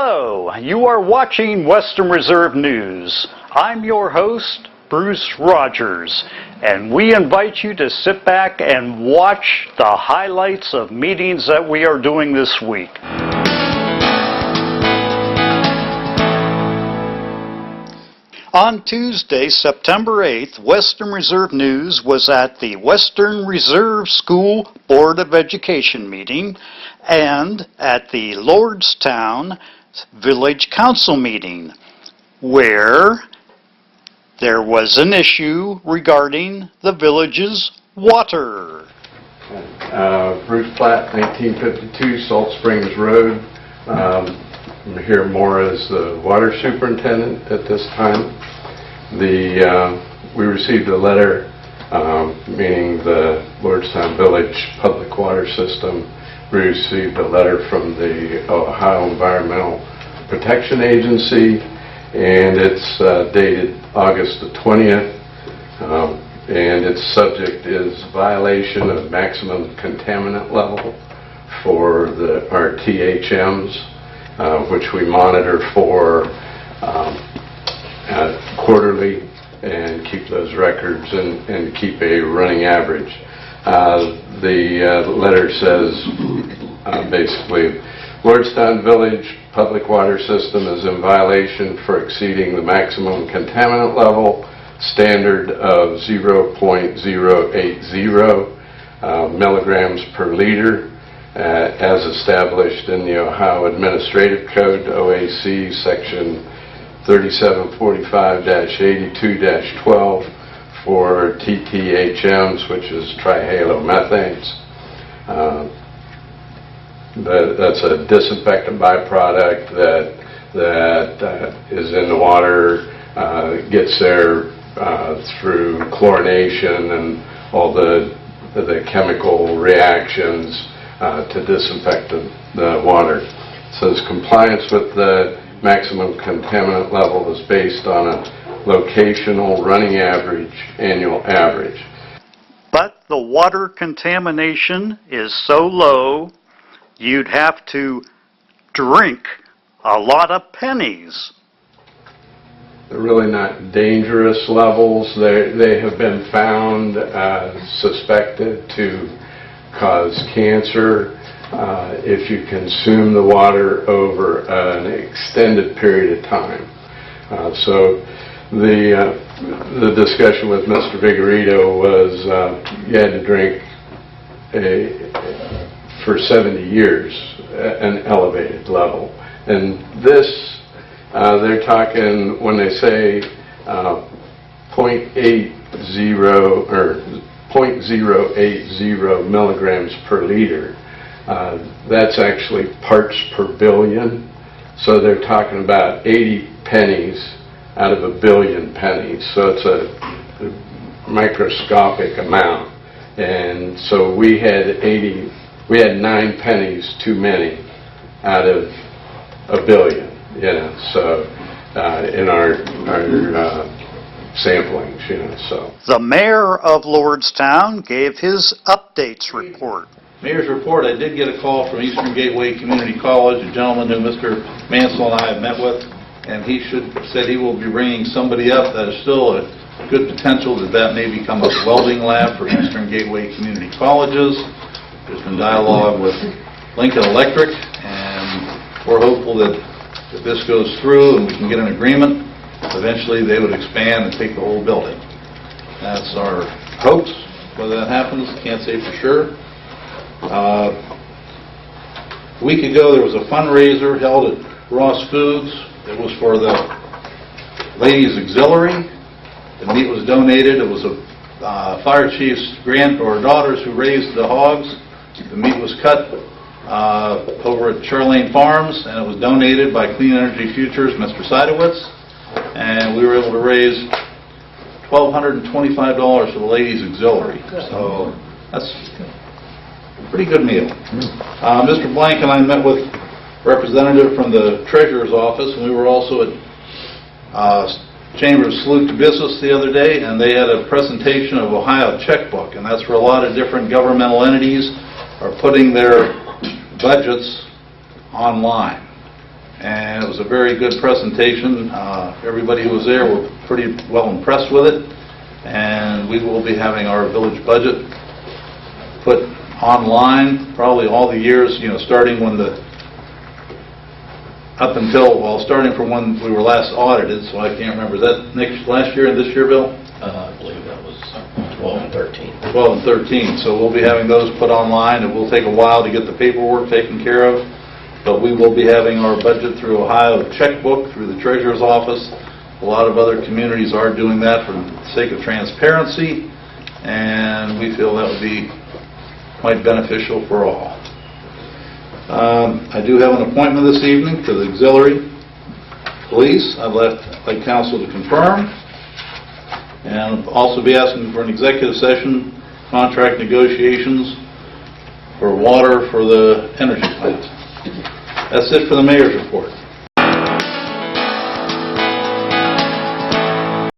Hello, you are watching Western Reserve News. I'm your host, Bruce Rogers, and we invite you to sit back and watch the highlights of meetings that we are doing this week. On Tuesday, September 8th, Western Reserve News was at the Western Reserve School Board of Education meeting and at the Lordstown Village Council meeting, where there was an issue regarding the village's water. Bruce Platt, 1952 Salt Springs Road. I'm here more as the water superintendent at this time. We received a letter, meaning the Lordstown Village Public Water System. We received a letter from the Ohio Environmental Protection Agency, and it's dated August the 20th, and its subject is violation of maximum contaminant level for our THMs. Which we monitor for quarterly and keep those records and keep a running average. The letter says basically, Lordstown Village Public Water System is in violation for exceeding the maximum contaminant level standard of 0.080 milligrams per liter. As established in the Ohio Administrative Code, OAC, Section 3745-82-12 for TTHMs, which is trihalomethanes. That's a disinfectant byproduct that is in the water, gets there through chlorination and all the chemical reactions to disinfect the water. It says compliance with the maximum contaminant level is based on a locational running average, annual average. But the water contamination is so low, you'd have to drink a lot of pennies. They're really not dangerous levels. They have been found suspected to cause cancer if you consume the water over an extended period of time. So the discussion with Mr. Vigorito was you had to drink for 70 years an elevated level. And this, they're talking, when they say 0.80 or 0.080 milligrams per liter. That's actually parts per billion. So they're talking about 80 pennies out of a billion pennies. So it's a microscopic amount. And so we had 9 pennies too many out of a billion. So in our samplings, so. The mayor of Lordstown gave his updates report. Mayor's report, I did get a call from Eastern Gateway Community College, a gentleman who Mr. Mansell and I have met with, and he said he will be bringing somebody up that is still a good potential that may become a welding lab for Eastern Gateway Community Colleges. There's been dialogue with Lincoln Electric, and we're hopeful that if this goes through and we can get an agreement, eventually they would expand and take the whole building. That's our hopes. Whether that happens, can't say for sure. A week ago there was a fundraiser held at Ross Foods. It was for the Ladies Auxiliary. The meat was donated. It was a fire chief's daughters who raised the hogs. The meat was cut over at Charlene Farms, and it was donated by Clean Energy Futures, Mr. Seidowitz. And we were able to raise $1,225 for the Ladies Auxiliary. So that's a pretty good meal. Mr. Blank and I met with a representative from the Treasurer's Office, and we were also at Chamber of Salute to Business the other day, and they had a presentation of Ohio Checkbook, and that's where a lot of different governmental entities are putting their budgets online. and it was a very good presentation. Everybody who was there were pretty well impressed with it, and we will be having our village budget put online probably all the years, starting when starting from when we were last audited, so I can't remember. Is that last year and this year, Bill? I believe that was 12 and 13. 12 and 13. So we'll be having those put online. It will take a while to get the paperwork taken care of, but we will be having our budget through Ohio checkbook, through the Treasurer's Office. A lot of other communities are doing that for the sake of transparency, and we feel that would be quite beneficial for all. I do have an appointment this evening for the auxiliary police. I'd like council to confirm, and also be asking for an executive session, contract negotiations for water for the energy plant. That's it for the mayor's report.